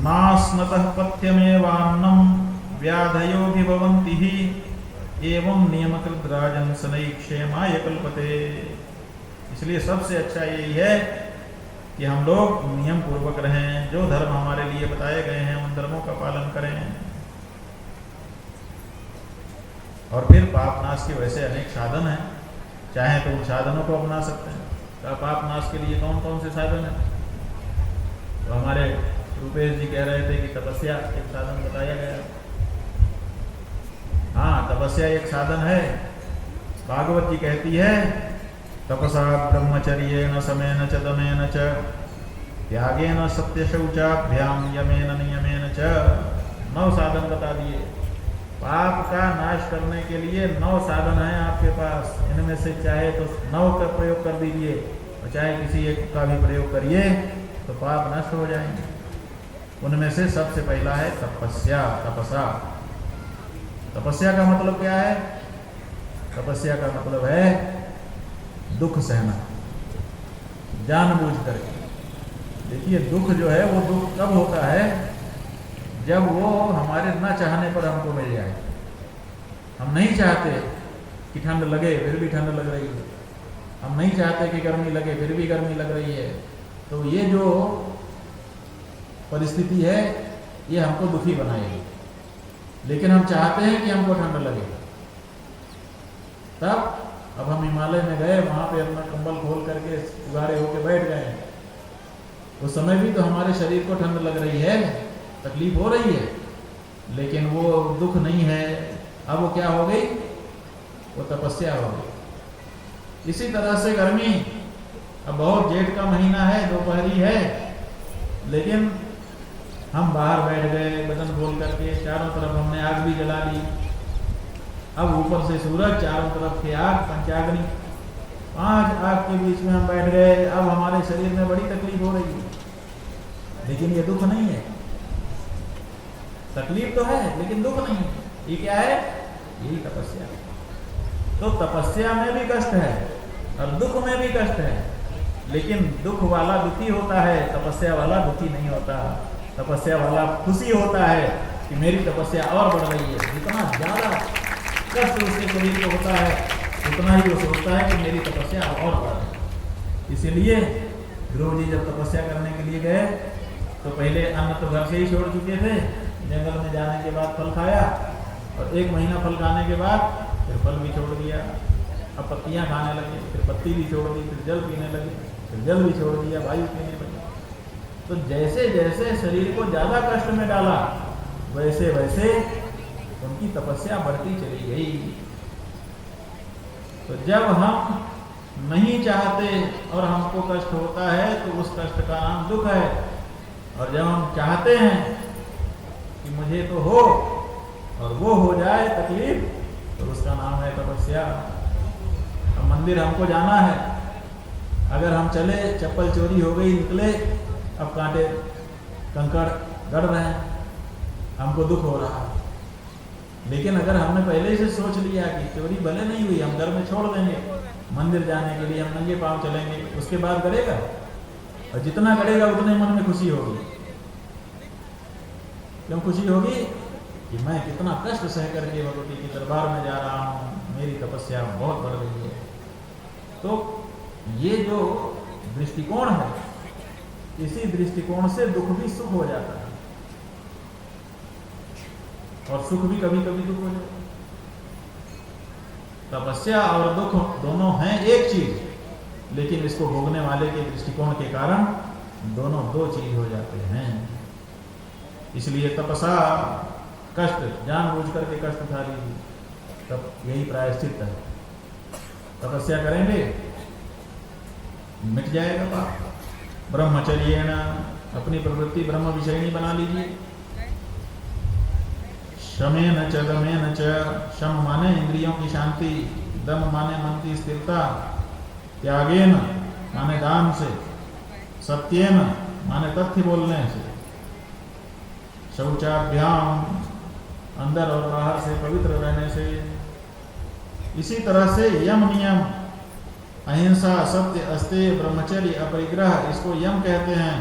नास्नतः पथ्यमेवान्नं व्याधयो भी भवन्ति ही एवं नियमकृत राजन सनई क्षेमाय कल्पते। इसलिए सबसे अच्छा यही है कि हम लोग नियम पूर्वक रहें, जो धर्म हमारे लिए बताए गए हैं उन धर्मों का पालन करें। और फिर पाप नाश के वैसे अनेक साधन हैं, चाहे तो उन साधनों को अपना सकते हैं। तो पाप नाश के लिए कौन कौन से साधन हैं? तो हमारे रुपेश जी कह रहे थे कि तपस्या एक साधन बताया गया। हाँ, तपस्या एक साधन है। भागवत जी कहती है तपसा ब्रह्मचर्येण समेन च दमेन च त्यागेन सत्य शौचाभ्याम यमेन नियमेन च। 9 साधन बता दिए। पाप का नाश करने के लिए 9 साधन हैं आपके पास। इनमें से चाहे तो 9 का प्रयोग कर दीजिए और चाहे किसी एक का भी प्रयोग करिए तो पाप नष्ट हो जाएंगे। उनमें से सबसे पहला है तपस्या। तपस्या का मतलब क्या है? तपस्या का मतलब है दुख सहना जानबूझ करके। देखिए, दुख जो है वो दुख कब होता है? जब वो हमारे न चाहने पर हमको मिल जाए। हम नहीं चाहते कि ठंड लगे फिर भी ठंड लग रही है, हम नहीं चाहते कि गर्मी लगे फिर भी गर्मी लग रही है। तो ये जो परिस्थिति है ये हमको दुखी बनाएगी। लेकिन हम चाहते हैं कि हमको ठंड लगे। तब अब हम हिमालय में गए, वहां पे अपना कंबल खोल करके उगारे होके बैठ गए। उस समय भी तो हमारे शरीर को ठंड लग रही है, तकलीफ हो रही है, लेकिन वो दुख नहीं है। अब वो क्या हो गई? वो तपस्या हो गई। इसी तरह से गर्मी, अब बहुत जेठ का महीना है, दोपहरी है, लेकिन हम बाहर बैठ गए बदन खोल करके, चारों तरफ हमने आग भी जला ली। अब ऊपर से सूरज, चारों तरफ की आग, पंचाग्नि, 5 आग के बीच में हम बैठ गए। अब हमारे शरीर में बड़ी तकलीफ हो रही है, लेकिन ये दुख नहीं है। तकलीफ तो है लेकिन दुख नहीं है। ये क्या है? यही तपस्या। तो तपस्या में भी कष्ट है और दुख में भी कष्ट है, लेकिन दुख वाला दुखी होता है, तपस्या वाला दुखी नहीं होता। तपस्या वाला खुशी होता है कि मेरी तपस्या और बढ़ रही है। जितना ज्यादा कष्ट उसके शरीर को होता है उतना ही वो सोचता है कि मेरी तपस्या और बढ़े। इसीलिए ध्रुव जी जब तपस्या करने के लिए गए तो पहले अन्न तो घर से ही छोड़ चुके थे, जंगल में जाने के बाद फल खाया और 1 महीना फल खाने के बाद फिर फल भी छोड़ दिया। अब पत्तियां खाने लगे, फिर पत्ती भी छोड़ दी, फिर जल पीने लगे, फिर जल भी छोड़ दिया, वायु पीने लगे। तो जैसे जैसे शरीर को ज्यादा कष्ट में डाला वैसे वैसे उनकी तपस्या बढ़ती चली गई। तो जब हम नहीं चाहते और हमको कष्ट होता है तो उस कष्ट का नाम दुख है, और जब हम चाहते हैं कि मुझे तो हो और वो हो जाए तकलीफ, तो उसका नाम है तपस्या। अब मंदिर हमको जाना है, अगर हम चले, चप्पल चोरी हो गई, निकले, अब कांटे कंकड़ गड़ रहे हैं, हमको दुख हो रहा है। लेकिन अगर हमने पहले से सोच लिया कि चोरी भले नहीं हुई, हम घर में छोड़ देंगे, मंदिर जाने के लिए हम नंगे पांव चलेंगे, उसके बाद गड़ेगा, और जितना गड़ेगा उतने मन में खुशी होगी। क्यों खुशी होगी? कि मैं कितना कष्ट सह करके भगवती के दरबार में जा रहा हूँ, मेरी तपस्या बहुत बढ़ रही है। तो ये जो दृष्टिकोण है, इसी दृष्टिकोण से दुख भी सुख हो जाता है, और सुख भी कभी कभी दुख हो जाता है। तपस्या और दुख दोनों हैं एक चीज, लेकिन इसको भोगने वाले के दृष्टिकोण के कारण दोनों 2 चीज हो जाते हैं। इसलिए तपसा, कष्ट, जानबूझ करके कष्ट उठा लीजिए, तब यही प्रायश्चित है। तपस्या करेंगे मिट जाएगा पाप। ब्रह्मचर्य न, अपनी प्रवृत्ति ब्रह्म विषयनी बना लीजिए। शमेन च दमेन च, शम माने इंद्रियों की शांति, दम माने मन की स्थिरता, त्यागेन माने दान से, सत्येन माने तथ्य बोलने से, शौचाभ्याम अंदर और बाहर से पवित्र रहने से। इसी तरह से यम नियम, अहिंसा, सत्य, अस्तेय, ब्रह्मचर्य, अपरिग्रह, इसको यम कहते हैं।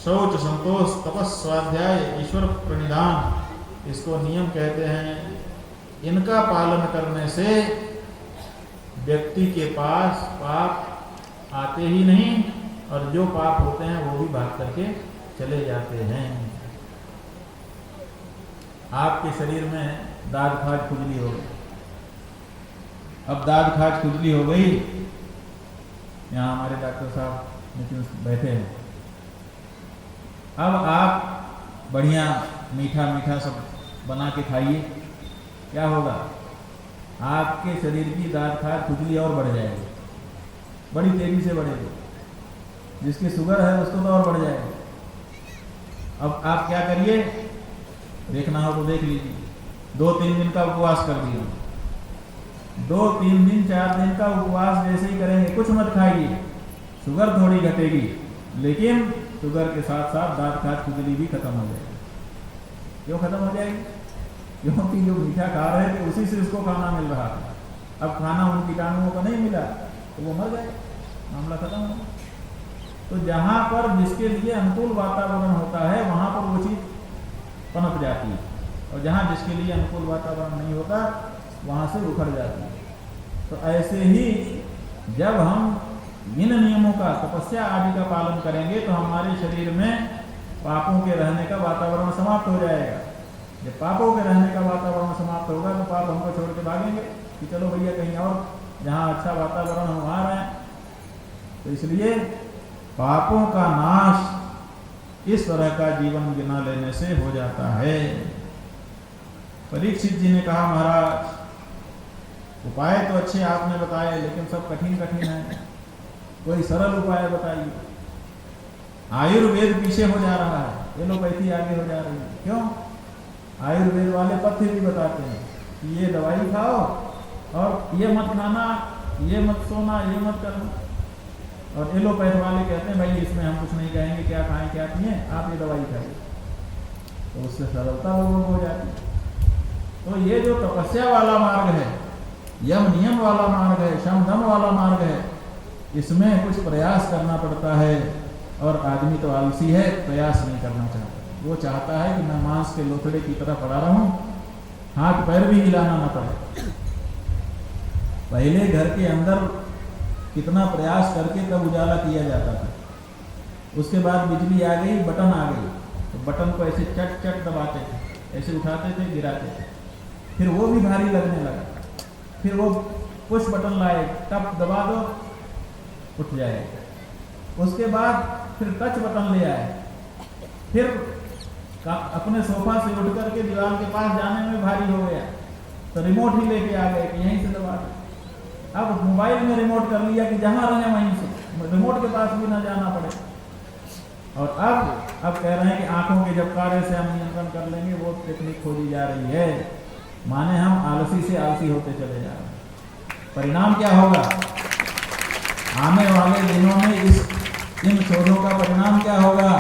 शौच, संतोष, तपस, स्वाध्याय, ईश्वर प्रणिधान, इसको नियम कहते हैं। इनका पालन करने से व्यक्ति के पास पाप आते ही नहीं, और जो पाप होते हैं वो भी भाग करके चले जाते हैं। आपके शरीर में दाद खाज खुजली हो गई, अब दाद खाज खुजली हो गई, यहाँ हमारे डॉक्टर साहब नितिन बैठे हैं, अब आप बढ़िया मीठा मीठा सब बना के खाइए, क्या होगा? आपके शरीर की दाद खाज खुजली और बढ़ जाएगी, बड़ी तेजी से बढ़ेगी। जिसकी शुगर है उसको तो और बढ़ जाएगी। अब आप क्या करिए, देखना हो तो देख लीजिए, 2-3 दिन का उपवास कर दिए, 2-3 दिन 4 दिन का उपवास जैसे ही करेंगे, कुछ मत खाइए, शुगर थोड़ी घटेगी, लेकिन शुगर के साथ साथ दाद खाज खुजली भी खत्म हो जाएगी। क्यों खत्म हो जाएगी? क्योंकि जो मीठा खा रहे थे उसी से उसको खाना मिल रहा था, अब खाना उन कीटाणुओं को नहीं मिला तो वो मर गए, मामला खत्म हो गया। तो जहाँ पर जिसके लिए अनुकूल वातावरण होता है वहाँ पर वो चीज़ पनप जाती है, और जहाँ जिसके लिए अनुकूल वातावरण नहीं होता वहाँ से उखड़ जाती है। तो ऐसे ही जब हम इन नियमों का, तपस्या आदि का पालन करेंगे तो हमारे शरीर में पापों के रहने का वातावरण समाप्त हो जाएगा। जब पापों के रहने का वातावरण समाप्त होगा तो पाप हमको छोड़ के भागेंगे कि चलो भैया कहीं और जहाँ अच्छा वातावरण हम वहाँ रहें। तो इसलिए पापों का नाश इस तरह का जीवन बिना लेने से हो जाता है। परीक्षित जी ने कहा, महाराज उपाय तो अच्छे आपने बताए, लेकिन सब कठिन कठिन है, कोई सरल उपाय बताइए। आयुर्वेद पीछे हो जा रहा है, एलोपैथी आगे हो जा रही है। क्यों? आयुर्वेद वाले पथ्य भी बताते हैं कि ये दवाई खाओ और ये मत खाना, ये मत सोना, ये मत करना। और एलोपैथ वाले कहते हैं भाई इसमें हम कुछ नहीं कहेंगे, क्या खाएं क्या पिए, आप ये दवाई खाइए। तो उससे सरलता लोगों को हो जाती है। तो ये जो तपस्या वाला मार्ग है, यम नियम वाला मार्ग है, शम दम वाला मार्ग है, इसमें कुछ प्रयास करना पड़ता है। और आदमी तो आलसी है, प्रयास नहीं करना चाहता। वो चाहता है कि मैं मांस के लोथड़े की तरह पड़ा रहूं, हाथ पैर भी हिलाना न पड़े। पहले घर के अंदर कितना प्रयास करके तब उजाला किया जाता था। उसके बाद बिजली आ गई, बटन आ गई, तो बटन को ऐसे चट चट दबाते थे, ऐसे उठाते थे, गिराते थे, फिर वो भी भारी लगने लगा। फिर वो पुश बटन लाए, टप दबा दो, उठ जाएगा। उसके बाद फिर टच बटन ले आए, फिर अपने सोफा से उठ करके दीवार के पास जाने में भारी हो गया, तो रिमोट ही लेके आ गए कि यहीं से दबा दो। अब मोबाइल में रिमोट कर लिया कि जहां रहे वहीं से, रिमोट के पास भी ना जाना पड़े। और अब कह रहे हैं कि आंखों के झपकारे से हम नियंत्रण कर लेंगे, वो टेक्निक खोजी जा रही है। माने हम आलसी से आलसी होते चले जा रहे हैं। परिणाम क्या होगा? आने वाले दिनों में इन शोधों का परिणाम क्या होगा?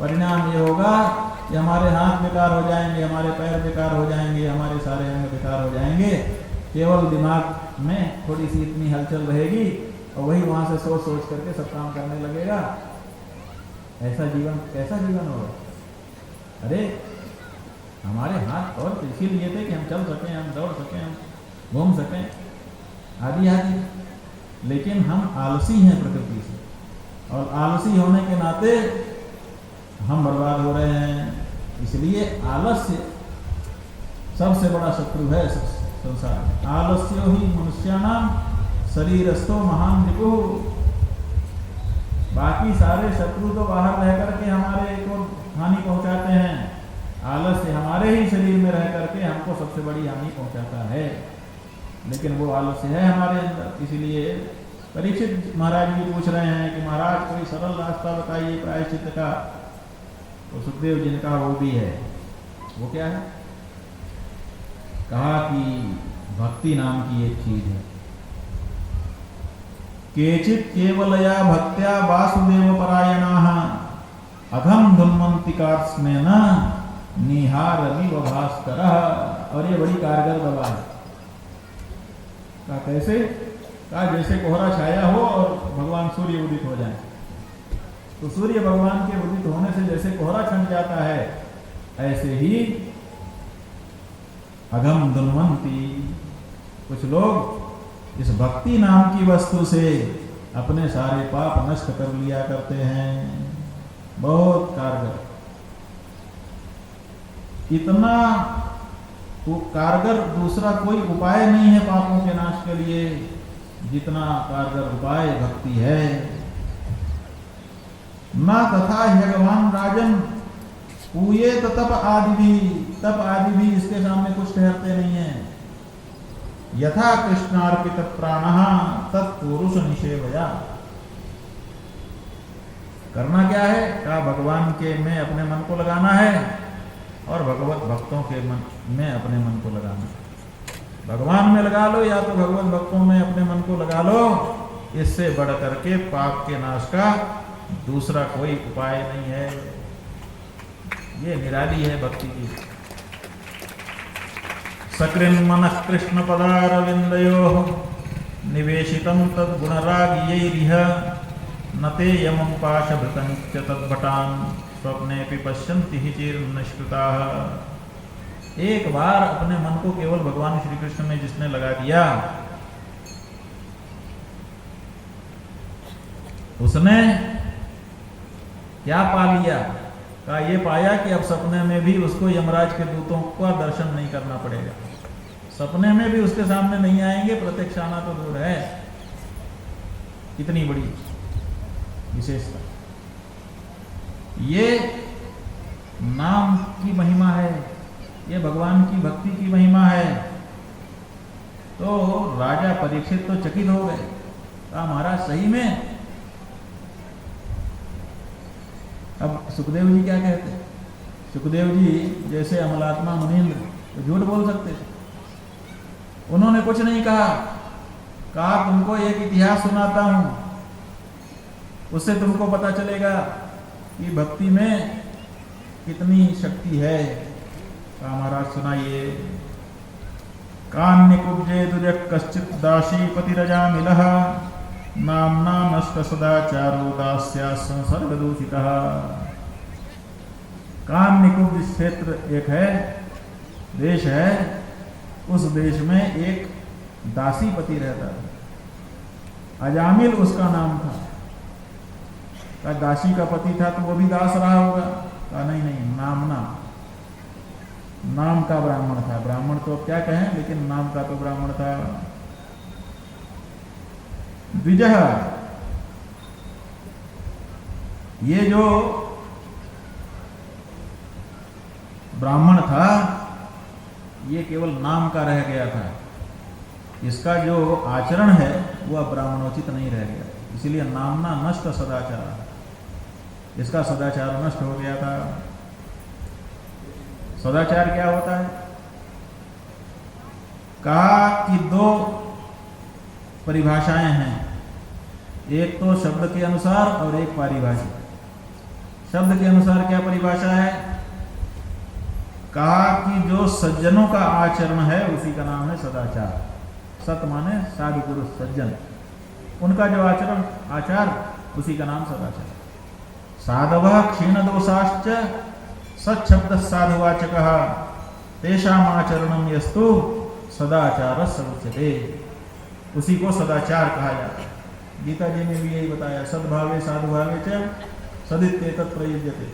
परिणाम ये होगा कि हमारे हाथ बेकार हो जाएंगे, हमारे पैर बेकार हो जाएंगे, हमारे सारे अंग बेकार हो जाएंगे। केवल दिमाग में थोड़ी सी इतनी हलचल रहेगी और वही वहां से सोच सोच करके सब काम करने लगेगा। ऐसा जीवन कैसा जीवन होगा? अरे हमारे हाथ और इसीलिए थे कि हम चल सकें, हम दौड़ सकें, हम घूम सकें आदि आदि, लेकिन हम आलसी हैं प्रकृति से, और आलसी होने के नाते हम बर्बाद हो रहे हैं। इसलिए आलस्य सबसे बड़ा शत्रु है संसार में। आलस्यो ही मनुष्याणाम शरीरस्थो महान रिपुः। बाकी सारे शत्रु तो बाहर रह करके हमारे को हानि पहुंचाते हैं, आलस्य हमारे ही शरीर में रह करके हमको सबसे बड़ी हानि पहुंचाता है। लेकिन वो आलस्य है हमारे अंदर। इसीलिए परीक्षित महाराज भी पूछ रहे हैं कि महाराज कोई सरल रास्ता बताइए प्रायश्चित का। तो सुखदेव जी ने कहा वो भी है। वो क्या है? कहा कि भक्ति नाम की एक चीज है। केचित केवलया भक्त्या वासुदेव परायणाः अधम धुन्वन्ति कार्ष्णेन निहारमिव भास्करः। और ये बड़ी कारगर दवा है। कहा कैसे? कहा जैसे कोहरा छाया हो और भगवान सूर्य उदित हो जाए, तो सूर्य भगवान के उदित होने से जैसे कोहरा छंट जाता है, ऐसे ही अगम दुन्वंती, कुछ लोग इस भक्ति नाम की वस्तु से अपने सारे पाप नष्ट कर लिया करते हैं। बहुत कारगर, इतना कारगर दूसरा कोई उपाय नहीं है पापों के नाश के लिए जितना कारगर उपाय भक्ति है। ना तथा भगवान राजन पूये तो तप आदि भी इसके सामने कुछ ठहरते नहीं है। यथा कृष्णार्पित प्राणः तत्पुरुष निषेवया, करना क्या है? कहा भगवान के में अपने मन को लगाना है और भगवत भक्तों के मन में अपने मन को लगाना है। भगवान में लगा लो या तो भगवत भक्तों में अपने मन को लगा लो, इससे बढ़ करके पाप के नाश का दूसरा कोई उपाय नहीं है। ये निराली है भक्ति की। सकृन् मनः कृष्ण पदारविंदयोः निवेशितं तद्गुणरागियैरिह न ते यमं पाशभृतं च तद्भटान् स्वप्नेऽपि पश्यन्ति हि चिरनिष्कृताः। एक बार अपने मन को केवल भगवान श्री कृष्ण में जिसने लगा दिया, उसने क्या पा लिया? कहा ये पाया कि अब सपने में भी उसको यमराज के दूतों का दर्शन नहीं करना पड़ेगा। सपने में भी उसके सामने नहीं आएंगे, प्रत्यक्ष आना तो दूर है। कितनी बड़ी विशेषता! ये नाम की महिमा है, ये भगवान की भक्ति की महिमा है। तो राजा परीक्षित तो चकित हो गए। कहा महाराज सही में? अब सुखदेव जी क्या कहते? सुखदेव जी जैसे अमलात्मा मुनीन्द्र तो झूठ बोल सकते थे। उन्होंने कुछ नहीं कहा। कहा तुमको एक इतिहास सुनाता हूं, उससे तुमको पता चलेगा कि भक्ति में कितनी शक्ति है। कहा महाराज सुनाइए। कान्य कुब्जे तुझ कश्चित दासी पतिरजा मिलः नामना नष्ट सदाचारो दास्या संसर्ग दूषितः। कान्यकुब्ज क्षेत्र एक है, देश है, उस देश में एक दासी पति रहता था। अजामिल उसका नाम था। कहा दासी का पति था तो वो भी दास रहा होगा? कहा नहीं नहीं, नामना, नाम का ब्राह्मण था। ब्राह्मण तो क्या कहें, लेकिन नाम का तो ब्राह्मण था। द्विजः, ये जो ब्राह्मण था ये केवल नाम का रह गया था, इसका जो आचरण है वह ब्राह्मणोचित नहीं रह गया, इसलिए नामना नष्ट सदाचार, इसका सदाचार नष्ट हो गया था। सदाचार क्या होता है? कहा कि दो परिभाषाएं हैं, एक तो शब्द के अनुसार और एक पारिभाषिक। शब्द के अनुसार क्या परिभाषा है? कहा कि जो सज्जनों का आचरण है उसी का नाम है सदाचार। सत माने साधु पुरुष सज्जन, उनका जो आचरण आचार उसी का नाम सदाचार। साधवः क्षीण दोषाश्च सच्छब्द साधुवाचकः तेषाम् आचरणं यस्तु सदाचारस्य उच्यते। उसी को सदाचार कहा जाता है। गीता जी ने भी यही बताया, सद्भावे साधुभावे च सदित्येतत् प्रयुज्यते।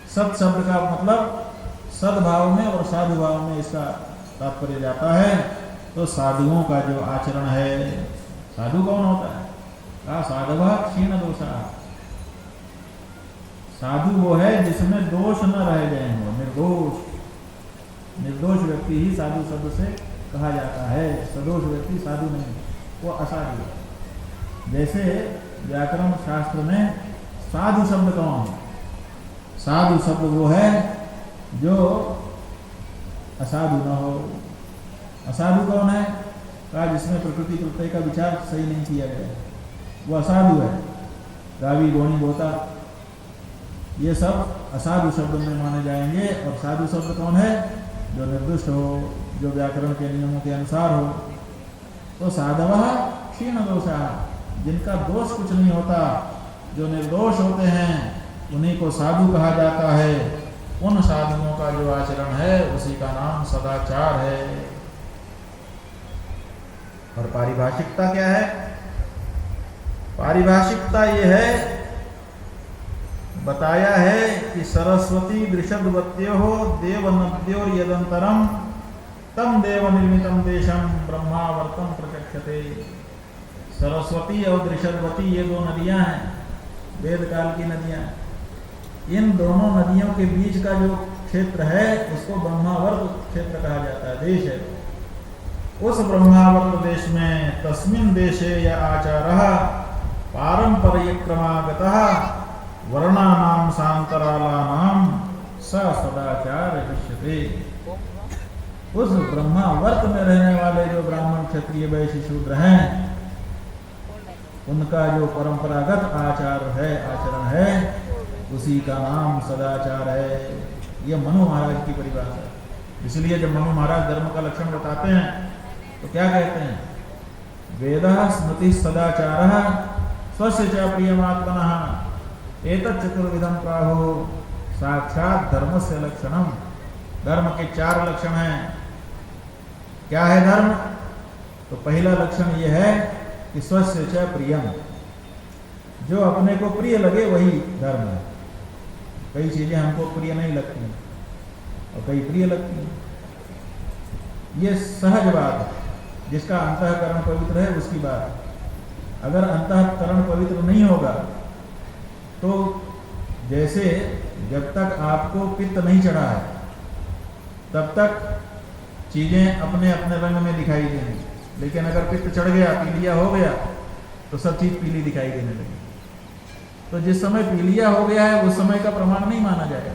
सत शब्द का मतलब सद्भाव में और साधुभाव में इसका तात्पर्य जाता है। तो साधुओं का जो आचरण है, साधु कौन होता है? कहा साधवः क्षीण दोषा, साधु वो है जिसमें दोष न रह गए हो, निर्दोष। निर्दोष व्यक्ति ही साधु शब्द से कहा जाता है। सदोष व्यक्ति साधु नहीं, वो असाधु है। जैसे व्याकरण शास्त्र में साधु शब्द कौन है? साधु शब्द वो है जो असाधु न हो। असाधु कौन है? कहा जिसमें प्रकृति प्रत्यय का विचार सही नहीं किया गया, वो असाधु है। गावी गोणी गोता ये सब असाधु शब्द में माने जाएंगे। और साधु शब्द कौन है? जो निर्दुष्ट हो, जो व्याकरण के नियमों के अनुसार हो। तो साधवः क्षीण दोषा, जिनका दोष कुछ नहीं होता, जो निर्दोष होते हैं उन्हीं को साधु कहा जाता है। उन साधुओं का जो आचरण है उसी का नाम सदाचार है। और पारिभाषिकता क्या है? पारिभाषिकता ये है, बताया है कि सरस्वती दृषद्वत्यो देव नद्यो यदंतरम तम देव निर्मितम देशम ब्रह्मावर्तम प्रचक्षते। सरस्वती और दृषद्वती ये दो नदियां हैं, वेद काल की नदियां। इन दोनों नदियों के बीच का जो क्षेत्र है उसको ब्रह्मावर्त क्षेत्र कहा जाता है, देश है। उस ब्रह्मावर्त देश में तस्मिन् देशे या आचारः पारंपरिक क्रमागतः वर्णानाम सांतरालानाम स सदाचार दृश्यते। उस ब्रह्मावर्त में रहने वाले जो ब्राह्मण क्षत्रिय वैश्य शूद्र हैं उनका जो परंपरागत आचार है, आचरण है, उसी का नाम सदाचार है। यह मनु महाराज की परिभाषा है। इसलिए जब मनु महाराज धर्म का लक्षण बताते हैं तो क्या कहते हैं? वेदः स्मृति सदाचारः स्वस्य च प्रियमात्मनः एतत् चतुर्विधम प्राहु साक्षात धर्मस्य लक्षणम। धर्म के 4 लक्षण हैं। क्या है धर्म? तो पहला लक्षण यह है कि स्वस्य च प्रियम, जो अपने को प्रिय लगे वही धर्म है। कई चीजें हमको प्रिय नहीं लगती और कई प्रिय लगती हैं। ये सहज बात है। जिसका अंतःकरण पवित्र है उसकी बात। अगर अंतःकरण पवित्र नहीं होगा तो जैसे जब तक आपको पित्त नहीं चढ़ा है तब तक चीजें अपने अपने रंग में दिखाई देंगी, लेकिन अगर पित्त चढ़ गया, पीलिया हो गया, तो सब चीज पीली दिखाई देने लगी। तो जिस समय पीलिया हो गया है उस समय का प्रमाण नहीं माना जाएगा,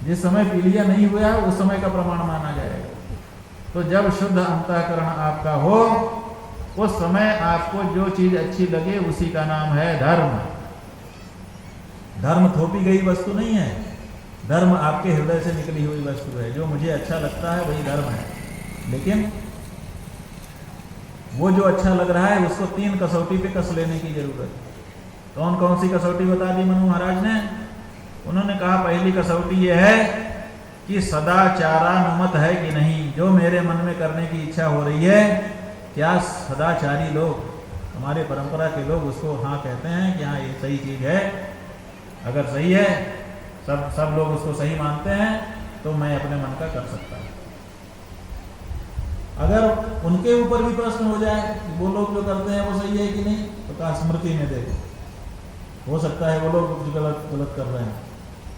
जिस समय पीलिया नहीं हुआ है उस समय का प्रमाण माना जाएगा। तो जब शुद्ध अंतःकरण आपका हो उस समय आपको जो चीज अच्छी लगे उसी का नाम है धर्म। धर्म थोपी गई वस्तु नहीं है, धर्म आपके हृदय से निकली हुई वस्तु है। जो मुझे अच्छा लगता है वही धर्म है। लेकिन वो जो अच्छा लग रहा है उसको 3 कसौटी पे कस लेने की जरूरत है। कौन कौन सी कसौटी बता दी मनु महाराज ने? उन्होंने कहा पहली कसौटी ये है कि सदाचारानुमत है कि नहीं। जो मेरे मन में करने की इच्छा हो रही है, क्या सदाचारी लोग, हमारे परंपरा के लोग उसको हाँ कहते हैं कि हाँ ये सही चीज है। अगर सही है, सब लोग उसको सही मानते हैं, तो मैं अपने मन का कर सकता हूँ। अगर उनके ऊपर भी प्रश्न हो जाए कि वो लोग जो करते हैं वो सही है कि नहीं, तो कहा स्मृति में देखो, हो सकता है वो लोग गलत कर रहे हैं।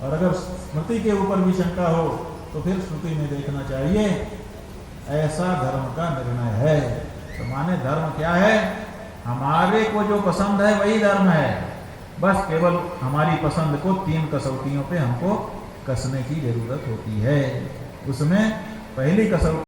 और अगर स्मृति के ऊपर भी शंका हो तो फिर श्रुति में देखना चाहिए। ऐसा धर्म का निर्णय है। तो माने धर्म क्या है? हमारे को जो पसंद है वही धर्म है। बस केवल हमारी पसंद को 3 कसौटियों पे हमको कसने की जरूरत होती है। उसमें पहली कसौटी